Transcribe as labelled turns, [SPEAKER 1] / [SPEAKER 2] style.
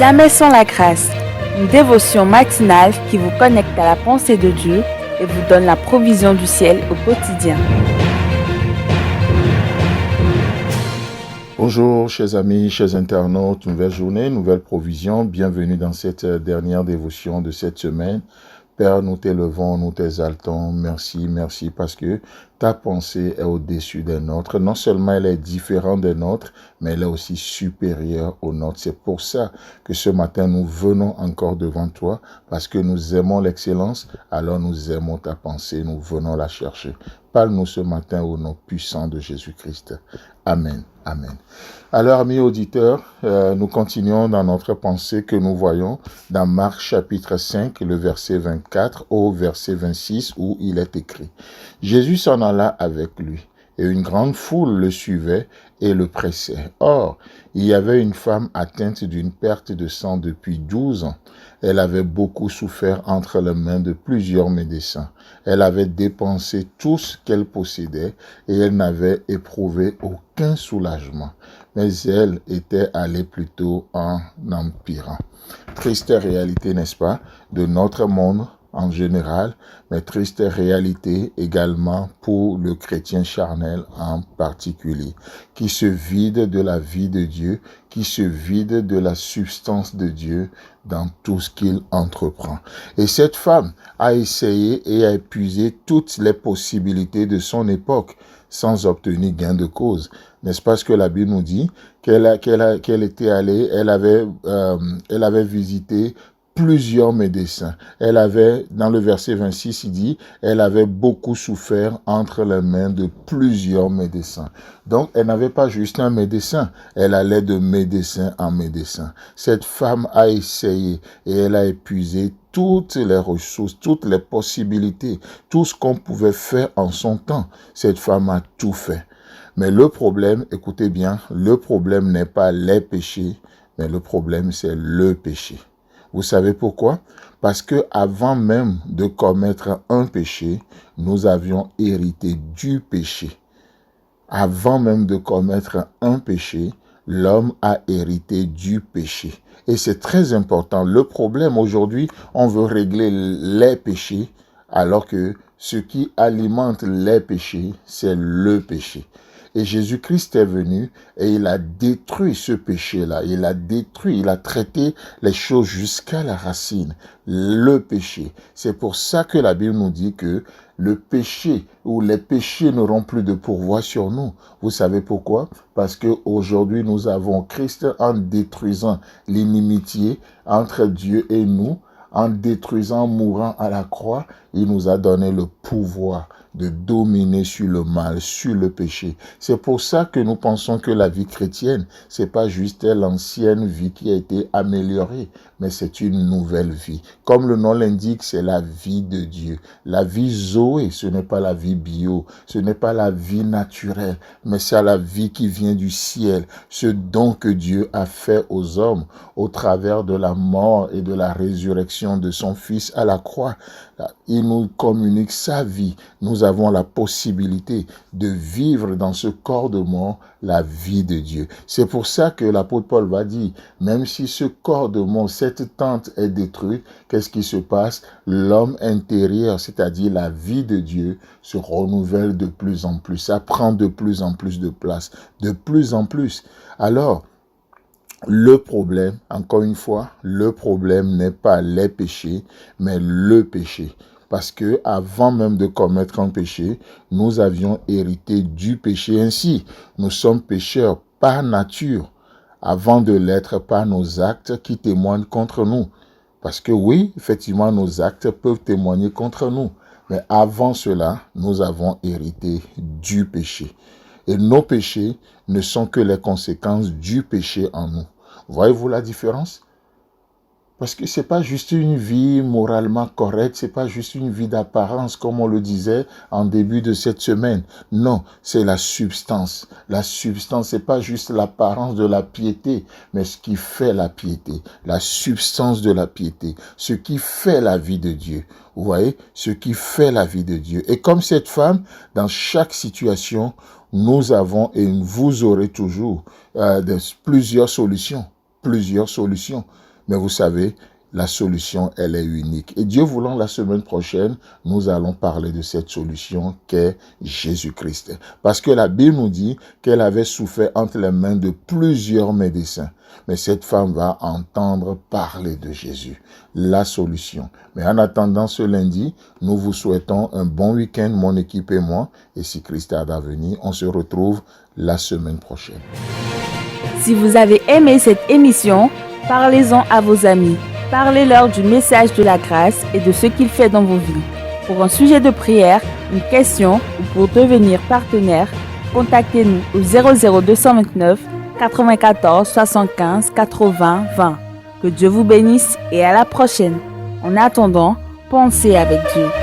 [SPEAKER 1] Jamais sans la grâce, une dévotion matinale qui vous connecte à la pensée de Dieu et vous donne la provision du ciel au quotidien.
[SPEAKER 2] Bonjour chers amis, chers internautes, nouvelle journée, nouvelle provision, bienvenue dans cette dernière dévotion de cette semaine. Père, nous t'élevons, nous t'exaltons, merci parce que ta pensée est au-dessus des nôtres. Non seulement elle est différente des nôtres, mais elle est aussi supérieure aux nôtres. C'est pour ça que ce matin nous venons encore devant toi, parce que nous aimons l'excellence, alors nous aimons ta pensée, nous venons la chercher. Parle-nous ce matin au nom puissant de Jésus-Christ. Amen. Amen. Alors, amis auditeurs, nous continuons dans notre pensée que nous voyons dans Marc chapitre 5, le verset 24 au verset 26 où il est écrit « Jésus s'en alla avec lui, et une grande foule le suivait et le pressait. Or, il y avait une femme atteinte d'une perte de sang depuis 12 ans. Elle avait beaucoup souffert entre les mains de plusieurs médecins. Elle avait dépensé tout ce qu'elle possédait et elle n'avait éprouvé aucun soulagement. Mais elle était allée plutôt en empirant. » Triste réalité, n'est-ce pas, de notre monde en général, mais triste réalité également pour le chrétien charnel en particulier, qui se vide de la vie de Dieu, qui se vide de la substance de Dieu dans tout ce qu'il entreprend. Et cette femme a essayé et a épuisé toutes les possibilités de son époque sans obtenir gain de cause. N'est-ce pas ce que la Bible nous dit? Qu'elle était allée, elle avait visité plusieurs médecins. Elle avait, dans le verset 26, il dit, elle avait beaucoup souffert entre les mains de plusieurs médecins. Donc, elle n'avait pas juste un médecin, elle allait de médecin en médecin. Cette femme a essayé et elle a épuisé toutes les ressources, toutes les possibilités, tout ce qu'on pouvait faire en son temps. Cette femme a tout fait. Mais le problème, écoutez bien, le problème n'est pas les péchés, mais le problème c'est le péché. Vous savez pourquoi? Parce que avant même de commettre un péché, nous avions hérité du péché. Avant même de commettre un péché, l'homme a hérité du péché. Et c'est très important. Le problème aujourd'hui, on veut régler les péchés, alors que ce qui alimente les péchés, c'est le péché. Et Jésus-Christ est venu et il a détruit ce péché-là. Il a traité les choses jusqu'à la racine. Le péché. C'est pour ça que la Bible nous dit que le péché ou les péchés n'auront plus de pouvoir sur nous. Vous savez pourquoi? Parce qu'aujourd'hui nous avons Christ en détruisant l'inimitié entre Dieu et nous. En détruisant, mourant à la croix, il nous a donné le pouvoir de dominer sur le mal, sur le péché. C'est pour ça que nous pensons que la vie chrétienne, c'est pas juste l'ancienne vie qui a été améliorée, mais c'est une nouvelle vie. Comme le nom l'indique, c'est la vie de Dieu. La vie Zoé, ce n'est pas la vie bio, ce n'est pas la vie naturelle, mais c'est la vie qui vient du ciel, ce don que Dieu a fait aux hommes au travers de la mort et de la résurrection de son Fils à la croix. Il nous communique sa vie. Nous avons la possibilité de vivre dans ce corps de mort la vie de Dieu. C'est pour ça que l'apôtre Paul va dire, même si ce corps de mort, cette tente est détruite, qu'est-ce qui se passe? L'homme intérieur, c'est-à-dire la vie de Dieu, se renouvelle de plus en plus. Ça prend de plus en plus de place, de plus en plus. Alors, le problème, encore une fois, le problème n'est pas les péchés, mais le péché. Parce que avant même de commettre un péché, nous avions hérité du péché. Ainsi, nous sommes pécheurs par nature, avant de l'être par nos actes qui témoignent contre nous. Parce que oui, effectivement, nos actes peuvent témoigner contre nous. Mais avant cela, nous avons hérité du péché. Et nos péchés ne sont que les conséquences du péché en nous. Voyez-vous la différence? Parce que c'est pas juste une vie moralement correcte, c'est pas juste une vie d'apparence comme on le disait en début de cette semaine. Non, c'est la substance. La substance, c'est pas juste l'apparence de la piété, mais ce qui fait la piété, la substance de la piété, ce qui fait la vie de Dieu. Vous voyez, ce qui fait la vie de Dieu. Et comme cette femme, dans chaque situation, nous avons et vous aurez toujours plusieurs solutions. Mais vous savez, la solution, elle est unique. Et Dieu voulant, la semaine prochaine, nous allons parler de cette solution qu'est Jésus-Christ. Parce que la Bible nous dit qu'elle avait souffert entre les mains de plusieurs médecins. Mais cette femme va entendre parler de Jésus, la solution. Mais en attendant ce lundi, nous vous souhaitons un bon week-end, mon équipe et moi. Et si Christ a d'avenir, on se retrouve la semaine prochaine.
[SPEAKER 1] Si vous avez aimé cette émission, parlez-en à vos amis. Parlez-leur du message de la grâce et de ce qu'il fait dans vos vies. Pour un sujet de prière, une question ou pour devenir partenaire, contactez-nous au 00229 94 75 80 20. Que Dieu vous bénisse et à la prochaine. En attendant, pensez avec Dieu.